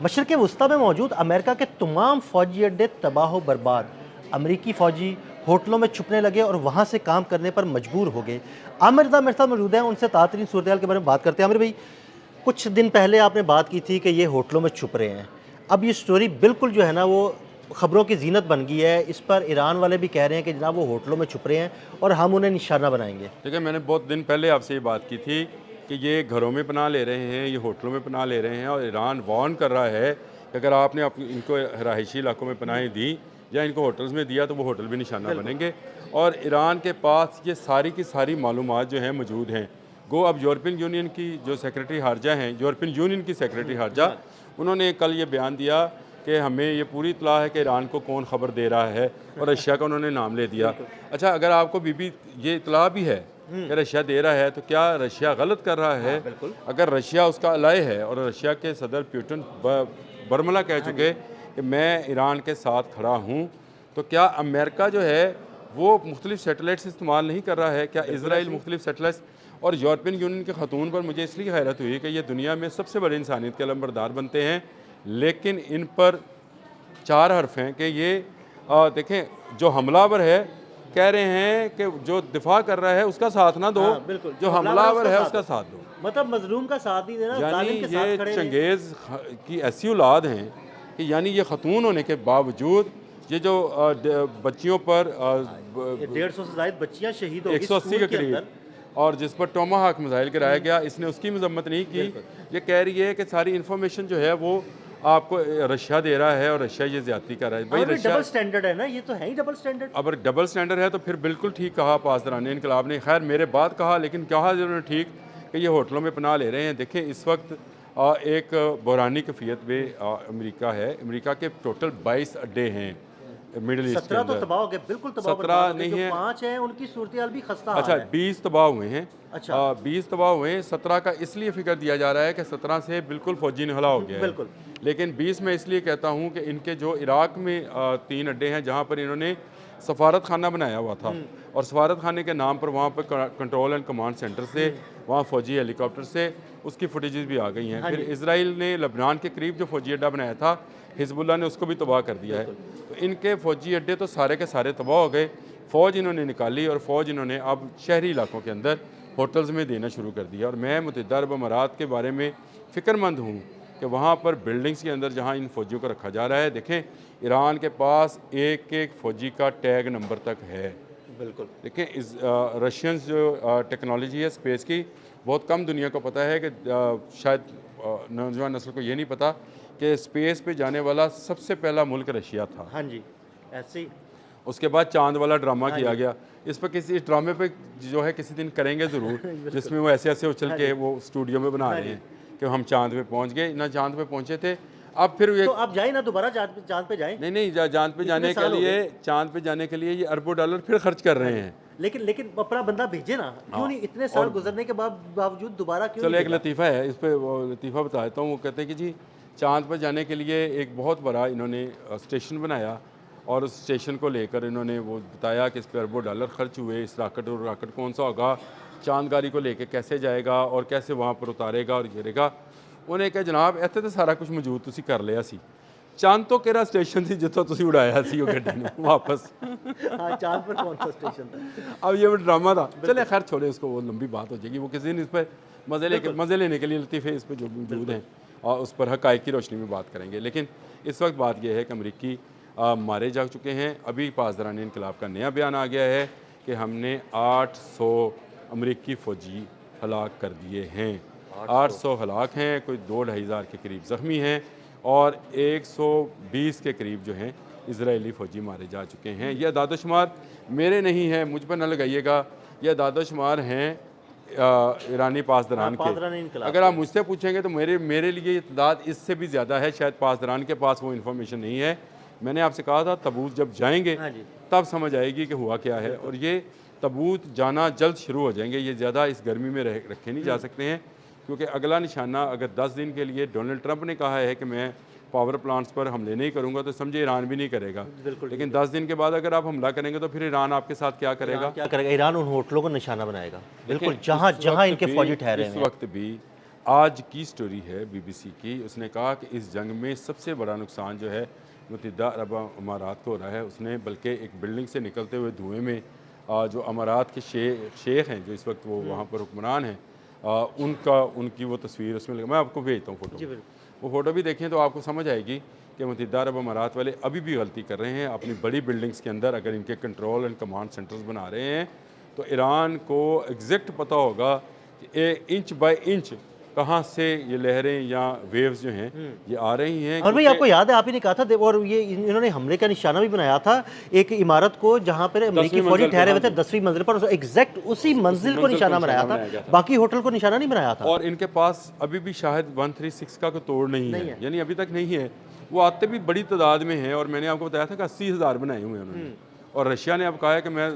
मशरक़ वस्ती में मौजूद अमेरिका के तमाम फ़ौजी अड्डे तबाह बर्बाद। अमरीकी फ़ौजी होटलों में छुपने लगे और वहाँ से काम करने पर मजबूर हो गए। आमिर रज़ा मेरे साथ मौजूद हैं, उनसे ताज़ा सूरत हाल के बारे में बात करते हैं। आमिर भाई, कुछ दिन पहले आपने बात की थी कि ये होटलों में छुप रहे हैं। अब ये स्टोरी बिल्कुल जो है ना वो ख़बरों की ज़ीनत बन गई है। इस पर ईरान वाले भी कह रहे हैं कि जनाब वो होटलों में छुप रहे हैं और हम उन्हें निशाना बनाएंगे। देखिए, मैंने बहुत दिन पहले आपसे ये बात की थी कि ये घरों में पनाह ले रहे हैं, ये होटलों में पनाह ले रहे हैं और ईरान वार्न कर रहा है कि अगर आपने इनको रहायशी इलाकों में पनाहें दी या इनको होटल्स में दिया तो वो होटल भी निशाना बनेंगे। और ईरान के पास ये सारी की सारी मालूमात जो हैं मौजूद हैं। गो अब यूरोपियन यूनियन की जो सेक्रेटरी हारजा हैं, यूरोपियन यूनियन की सेक्रेटरी हारजा, उन्होंने कल ये बयान दिया कि हमें ये पूरी इत्तला है कि ईरान को कौन ख़बर दे रहा है, और रशिया का उन्होंने नाम ले दिया। अच्छा, अगर आपको बीबी ये इत्तला भी है कि रशिया दे रहा है तो क्या रशिया गलत कर रहा है? बिल्कुल। अगर रशिया उसका अलाय है और रशिया के सदर पुतिन बरमला कह चुके कि मैं ईरान के साथ खड़ा हूँ, तो क्या अमेरिका जो है वो मुख्तलिफ सैटेलाइट्स इस्तेमाल नहीं कर रहा है? क्या इसराइल मुख्तलिफ सैटेलाइट्स? और यूरोपियन यूनियन के खतून पर मुझे इसलिए हैरत हुई कि ये दुनिया में सबसे बड़े इंसानियत के अलमबरदार बनते हैं, लेकिन इन पर 4 हर्फ हैं कि ये देखें, जो हमलावर है कह रहे हैं कि जो दिफा कर रहा है उसका साथ ना दो, हाँ, बिल्कुल। जो हमलावर है उसका साथ दो। मतलब मजलूम का साथ नहीं देना, यानी जालिम के साथ ये खड़े रहें। चंगेज़ की ऐसी औलाद हैं कि यानी ये खतून होने के बावजूद ये जो बच्चियों पर 150 से ज़ायद बच्चियां शहीद हो गई 180 स्कूल के के करीब अंदर। और जिस पर टोमाहाक मिसाइल गिराया गया, इसने उसकी मजम्मत नहीं की। ये कह रही है कि सारी इन्फॉर्मेशन जो है वो आपको रशिया दे रहा है और रशिया ये ज्यादती कर रहा है। भाई और रशिया डबल स्टैंडर्ड है ना, ये तो है ही डबल स्टैंडर्ड। अगर डबल स्टैंडर्ड है तो फिर बिल्कुल ठीक कहा पासदारान इनकलाब ने। खैर, मेरे बात कहा, लेकिन कहा उन्होंने ठीक कि ये होटलों में पनाह ले रहे हैं। देखें, इस वक्त एक बहरानी कैफियत में अमेरिका है। अमेरिका के टोटल 22 अड्डे हैं मिडल ईस्ट के 17 तो अंदर। तबाह हो गए, बिल्कुल तबाह 17 बर्बाद हो गए। नहीं जो है, 5 हैं उनकी सूरत हाल भी खस्ता अच्छा हाल है। 20 तबाह हुए हैं। अच्छा। 20 तबाह हुए हैं। 17 का इसलिए फिक्र दिया जा रहा है कि 17 से बिल्कुल फौजी नहला हो गया है। बिल्कुल। लेकिन 20 में इसलिए कहता हूँ कि इनके जो इराक में 3 अड्डे हैं जहाँ पर इन्होंने सफारत खाना बनाया हुआ था, और सफारत खाने के नाम पर वहाँ पर कंट्रोल एंड कमांड सेंटर से, वहाँ फौजी हेलीकॉप्टर से उसकी फुटेजेस भी आ गई हैं। फिर इसराइल ने लबनान के करीब जो फौजी अड्डा बनाया था, हिजबुल्लाह ने उसको भी तबाह कर दिया है। तो इनके फौजी अड्डे तो सारे के सारे तबाह हो गए। फ़ौज इन्होंने निकाली और फ़ौज इन्होंने अब शहरी इलाकों के अंदर होटल्स में देना शुरू कर दिया। और मैं मुत्तहिदा अरब अमारात के बारे में फ़िक्रमंद हूँ कि वहाँ पर बिल्डिंग्स के अंदर जहाँ इन फ़ौजियों को रखा जा रहा है, देखें ईरान के पास एक एक फ़ौजी का टैग नंबर तक है। बिल्कुल। देखें, इस रशियंस जो टेक्नोलॉजी है स्पेस की, बहुत कम दुनिया को पता है कि शायद नौजवान नस्ल को ये नहीं पता कि स्पेस पे जाने वाला सबसे पहला मुल्क रशिया था। हाँ जी, ऐसे ही। उसके बाद चांद वाला ड्रामा किया गया। इस पर किसी इस ड्रामे पे जो है किसी दिन करेंगे ज़रूर, जिसमें वो ऐसे ऐसे उछल के वो स्टूडियो में बना रहे हैं कि हम चांद पे पहुंच गए ना, चांद पे पहुंचे थे। अब फिर ये तो आप जाए ना, दोबारा चांद पे जाएं। नहीं, चांद पे जाने के साल हो लिए, चांद पे जाने के लिए ये अरबों डॉलर फिर खर्च कर रहे हैं। लेकिन अपना बंदा भेजे ना, क्यों नहीं? इतने साल गुजरने के बावजूद दोबारा क्यों चलो, नहीं एक लतीफ़ा है इस पर, वो लतीफ़ा बताता हूँ। वो कहते हैं कि जी, चांद पर जाने के लिए एक बहुत बड़ा इन्होंने स्टेशन बनाया, और उस स्टेशन को लेकर इन्होंने वो बताया कि इस पर अरबों डॉलर खर्च हुए। इस रॉकेट, और रॉकेट कौन सा होगा, चांदगारी को लेकर कैसे जाएगा और कैसे वहाँ पर उतारेगा और गिरेगा। उन्हें कहा, जनाब इत्थे तो सारा कुछ मौजूद, तुसी कर लिया सी। चांद तो केरा स्टेशन थी जितों तुसी उड़ाया सी वो गड्डी ने वापस। हाँ, चांद पर कौन सा स्टेशन था? अब ये वो ड्रामा था। चले खैर छोड़े उसको, वो लंबी बात हो जाएगी। वो किसी दिन इस पर मज़े लेने के लिए लतीफ़े इस पर जो मौजूद हैं, और उस पर हक़ाइक़ की रोशनी में बात करेंगे। लेकिन इस वक्त बात यह है कि अमरीकी मारे जा चुके हैं। अभी पासदारान इनकलाब का नया बयान आ गया है कि हमने 800 अमरीकी फ़ौजी हलाक कर दिए हैं। 800 हलाक हैं, कोई 2-2.5 हज़ार के करीब ज़ख्मी हैं, और 120 के करीब जो हैं इजरायली फ़ौजी मारे जा चुके हैं। यह दादोशुमार मेरे नहीं हैं, मुझ पर न लगाइएगा। यह दादोशुमार हैं ईरानी पासदारान के। अगर आप मुझसे पूछेंगे तो मेरे लिए ये तादाद इससे भी ज़्यादा है। शायद पासदारान के पास वो इन्फॉर्मेशन नहीं है। मैंने आपसे कहा था तबूत जब जाएंगे तब समझ आएगी कि हुआ क्या है। और ये तबूत जाना जल्द शुरू हो जाएंगे। ये ज़्यादा इस गर्मी में रखे नहीं जा सकते हैं, क्योंकि अगला निशाना अगर 10 दिन के लिए डोनाल्ड ट्रंप ने कहा है कि मैं पावर प्लांट्स पर हमले नहीं करूंगा, तो समझे ईरान भी नहीं करेगा। लेकिन 10 दिन के बाद अगर आप हमला करेंगे तो फिर ईरान आपके साथ क्या करेगा? ईरान उन होटलों को निशाना बनाएगा, बिल्कुल, जहाँ जहाँ इनके फौजी ठहरे हैं। इस वक्त भी आज की स्टोरी है BBC की। उसने कहा कि इस जंग में सबसे बड़ा नुकसान जो है मुत्तहिदा अरब अमारात को हो रहा है। उसने बल्कि एक बिल्डिंग से निकलते हुए धुएं में जो अमारात के शेख हैं जो इस वक्त वो वहाँ पर हुक्मरान हैं, उनकी वो तस्वीर उसमें लगा। मैं आपको भेजता हूँ फ़ोटो। वो फ़ोटो भी देखें तो आपको समझ आएगी कि मुत्तहिदा अरब अमारात वाले अभी भी गलती कर रहे हैं। अपनी बड़ी बिल्डिंग्स के अंदर अगर इनके कंट्रोल एंड कमांड सेंटर्स बना रहे हैं तो ईरान को एग्जैक्ट पता होगा कि इंच बाय इंच कहाँ से ये लहरें या वेव्स जो हैं ये आ रही हैं। और भाई आपको याद है, आप ही ने कहा था और ये इन्होंने हमले का निशाना भी बनाया था एक इमारत को जहाँ पर अमेरिकी फौजी ठहरे हुए थे 10वीं मंजिल पर, एग्जैक्ट उसी मंजिल को निशाना बनाया था, बाकी होटल को निशाना नहीं बनाया था। और इनके पास अभी भी शायद 136 का कोई तोड़ नहीं है, यानी अभी तक नहीं है। वो आते भी बड़ी तादाद में हैं और मैंने आपको बताया था कि 80,000 बनाए हुए हैं उन्होंने। और रशिया ने अब कहा है कि मैं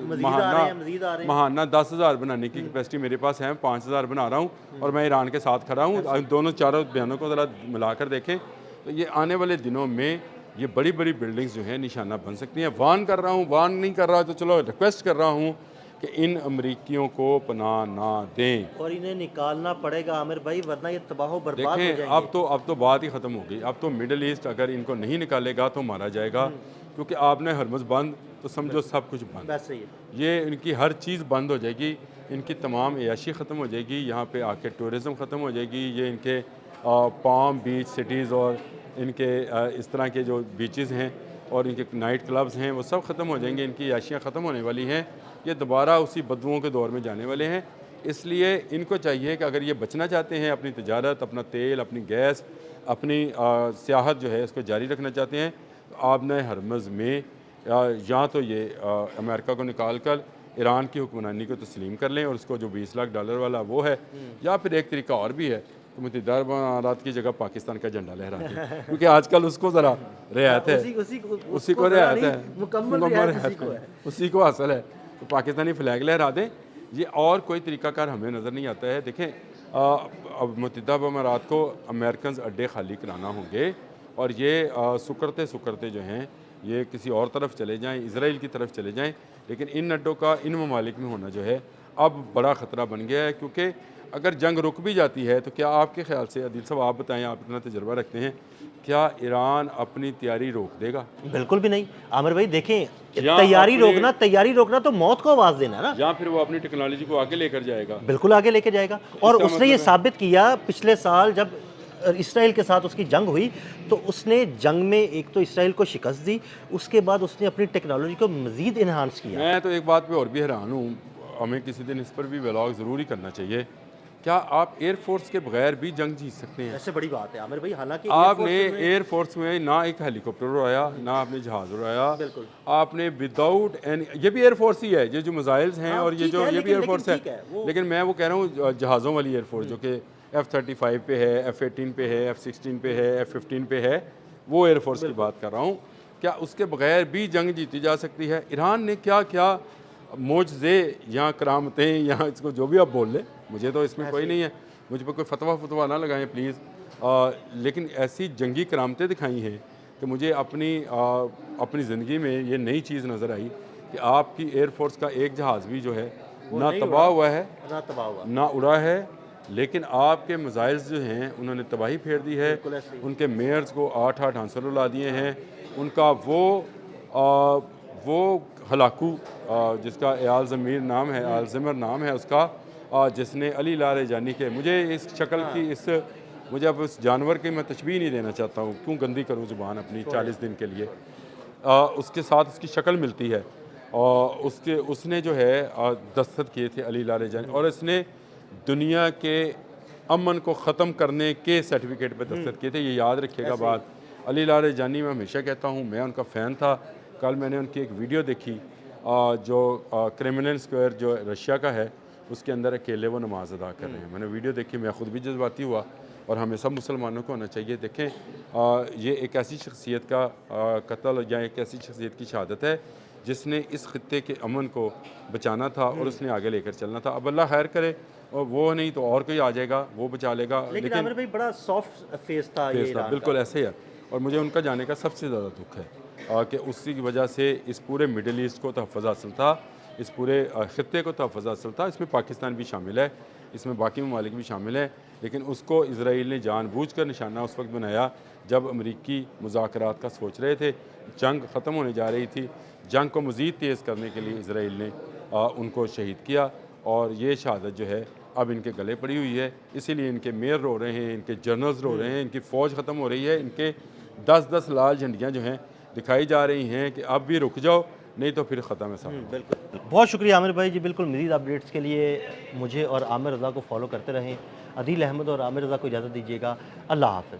महाना 10,000 बनाने की कैपेसिटी मेरे पास है, 5,000 बना रहा हूँ और मैं ईरान के साथ खड़ा हूँ। दोनों चारों बयानों को ज़रा मिलाकर देखें तो ये आने वाले दिनों में ये बड़ी बड़ी बिल्डिंग्स जो हैं निशाना बन सकती हैं। वार्न कर रहा हूँ, वार्न नहीं कर रहा तो चलो रिक्वेस्ट कर रहा हूँ कि इन अमरीकियों को पनाह ना दें और इन्हें निकालना पड़ेगा आमिर भाई, वरना ये तबाह बर्बाद हो जाएंगे। अब तो बात ही ख़त्म हो गई। अब तो मिडल ईस्ट अगर इनको नहीं निकालेगा तो मारा जाएगा, क्योंकि आपने हरमज़ बंद तो समझो सब कुछ बंद। वैसे ही ये इनकी हर चीज़ बंद हो जाएगी, इनकी तमाम अयाशी ख़त्म हो जाएगी, यहाँ पे आके टूरिज़म ख़त्म हो जाएगी। ये इनके पाम बीच सिटीज़ और इनके इस तरह के जो बीचेस हैं और इनके नाइट क्लब्स हैं वो सब ख़त्म हो जाएंगे। इनकी अयाशियाँ ख़त्म होने वाली हैं। ये दोबारा उसी बदबुओं के दौर में जाने वाले हैं। इसलिए इनको चाहिए कि अगर ये बचना चाहते हैं, अपनी तजारत, अपना तेल, अपनी गैस, अपनी सियाहत जो है इसको जारी रखना चाहते हैं, तो आपने हरमज़ में या तो ये अमेरिका को निकाल कर ईरान की हुक्मरानी को तस्लीम कर लें और उसको जो $20 लाख वाला वो है, या फिर एक तरीका और भी है तो मुत्तहिदा अरब अमारात की जगह पाकिस्तान का झंडा लहरा दें, क्योंकि आजकल उसको ज़रा रियायत है, उसी को रियायत है, मुकम्मल रियायत है, उसी को हासिल है। तो पाकिस्तानी फ्लैग लहरा दें। ये और कोई तरीकाकार हमें नज़र नहीं आता है। देखें अब मुत्तहिदा अरब अमारात को अमेरिकन अड्डे खाली कराना होंगे और ये सुकरते जो हैं ये किसी और तरफ चले जाएं, इजराइल की तरफ चले जाएं, लेकिन इन अड्डों का इन ममालिक में होना जो है अब बड़ा ख़तरा बन गया है। क्योंकि अगर जंग रुक भी जाती है तो क्या आपके ख्याल से, अदील साहब आप बताएं, आप इतना तजर्बा रखते हैं, क्या ईरान अपनी तैयारी रोक देगा? बिल्कुल भी नहीं आमिर भाई। देखें, तैयारी रोकना तो मौत को आवाज़ देना है ना, या फिर वो अपनी टेक्नोलॉजी को आगे लेकर जाएगा। बिल्कुल आगे लेके जाएगा। और उसने ये साबित किया पिछले साल जब इसराइल के साथ उसकी जंग हुई तो उसने जंग में एक तो इसराइल को शिकस्त दी, उसके बाद उसने अपनी टेक्नोलॉजी को मज़ीद इन्हांस किया। मैं तो एक बात पे और भी हैरान हूँ, हमें किसी दिन इस पर भी व्लॉग ज़रूर ही करना चाहिए। क्या आप एयरफोर्स के बगैर भी जंग जीत सकते हैं? ऐसे बड़ी बात है आमिर भाई। हालांकि आपने एयरफोर्स में ना एक हेलीकॉप्टर उड़ाया, ना आपने जहाज़ उड़ाया, आपने विदाउट एनी, ये भी एयरफोर्स ही है, ये जो मिसाइल्स हैं और ये भी एयरफोर्स है। लेकिन मैं वो कह रहा हूँ जहाज़ों वाली एयरफोर्स जो कि F-35 पे है, F-18 पे है, F-16 पे है, F-15 पे है, वो एयरफोर्स की बात कर रहा हूँ। क्या उसके बगैर भी जंग जीती जा सकती है? ईरान ने क्या क्या मोजज़े या करामतें या इसको जो भी आप बोल लें, मुझे तो इसमें कोई नहीं है, मुझ पर कोई फतवा ना लगाएं प्लीज़, लेकिन ऐसी जंगी करामतें दिखाई हैं कि मुझे अपनी ज़िंदगी में ये नई चीज़ नज़र आई कि आपकी एयरफोर्स का एक जहाज़ भी जो है ना तबाह हुआ है ना उड़ा है, लेकिन आपके मिसाइल्स जो हैं उन्होंने तबाही फेर दी है। उनके मेयर्स को 8-8 आंसर उड़ा दिए हैं। उनका वो हलाकू जिसका आलज़मीर नाम है, आलज़मर नाम है उसका, जिसने अली लारेजानी के, मुझे इस शक्ल की मुझे अब उस जानवर की मैं तशबीह नहीं देना चाहता हूँ, क्यों गंदी करूँ ज़ुबान अपनी 40 दिन के लिए। उसके साथ उसकी शक्ल मिलती है और उसने जो है दस्तखत किए थे अली लारेजानी, और इसने दुनिया के अमन को ख़त्म करने के सर्टिफिकेट पे दस्तखत किए थे। ये याद रखिएगा बात। अली लारेजानी मैं हमेशा कहता हूँ, मैं उनका फ़ैन था। कल मैंने उनकी एक वीडियो देखी जो क्रिमिनल स्क्वायर जो रशिया का है उसके अंदर अकेले वो नमाज़ अदा कर रहे हैं। मैंने वीडियो देखी, मैं ख़ुद भी जज्बाती हुआ और हमें सब मुसलमानों को होना चाहिए। देखें ये एक ऐसी शख्सियत का कत्ल या एक ऐसी शख्सियत की शहादत है जिसने इस खत्ते के अमन को बचाना था और उसने आगे लेकर चलना था। अब अल्लाह खैर करे, और वो नहीं तो और कोई आ जाएगा, वो बचा लेगा। लेकिन आमिर भाई बड़ा सॉफ्ट फेस था ये ईरान का। बिल्कुल ऐसे ही है, और मुझे उनका जाने का सबसे ज़्यादा दुख है कि उसी की वजह से इस पूरे मिडल ईस्ट को तहफ़्फ़ुज़ हासिल था, इस पूरे ख़त्ते को तहफ़्फ़ुज़ हासिल था। इसमें पाकिस्तान भी शामिल है। इसमें बाकी ममालिक भी शामिल हैं, लेकिन उसको इसराइल ने जानबूझकर निशाना उस वक्त बनाया जब अमरीकी मुज़ाकरात का सोच रहे थे, जंग ख़त्म होने जा रही थी। जंग को मज़ीद तेज़ करने के लिए इसराइल ने उनको शहीद किया और ये शहादत जो है अब इनके गले पड़ी हुई है। इसीलिए इनके मेयर रो रहे हैं, इनके जनरल्स रो रहे हैं, इनकी फ़ौज ख़त्म हो रही है, इनके 10-10 लाल झंडियाँ जो हैं दिखाई जा रही हैं कि अब भी रुक जाओ, नहीं तो फिर ख़त्म है सारा। बिल्कुल, बहुत शुक्रिया आमिर भाई जी। बिल्कुल मज़ीद अपडेट्स के लिए मुझे और आमिर रज़ा को फॉलो करते रहें। अदील अहमद और आमिर रज़ा को इजाज़त दीजिएगा। अल्लाह हाफ़िज़।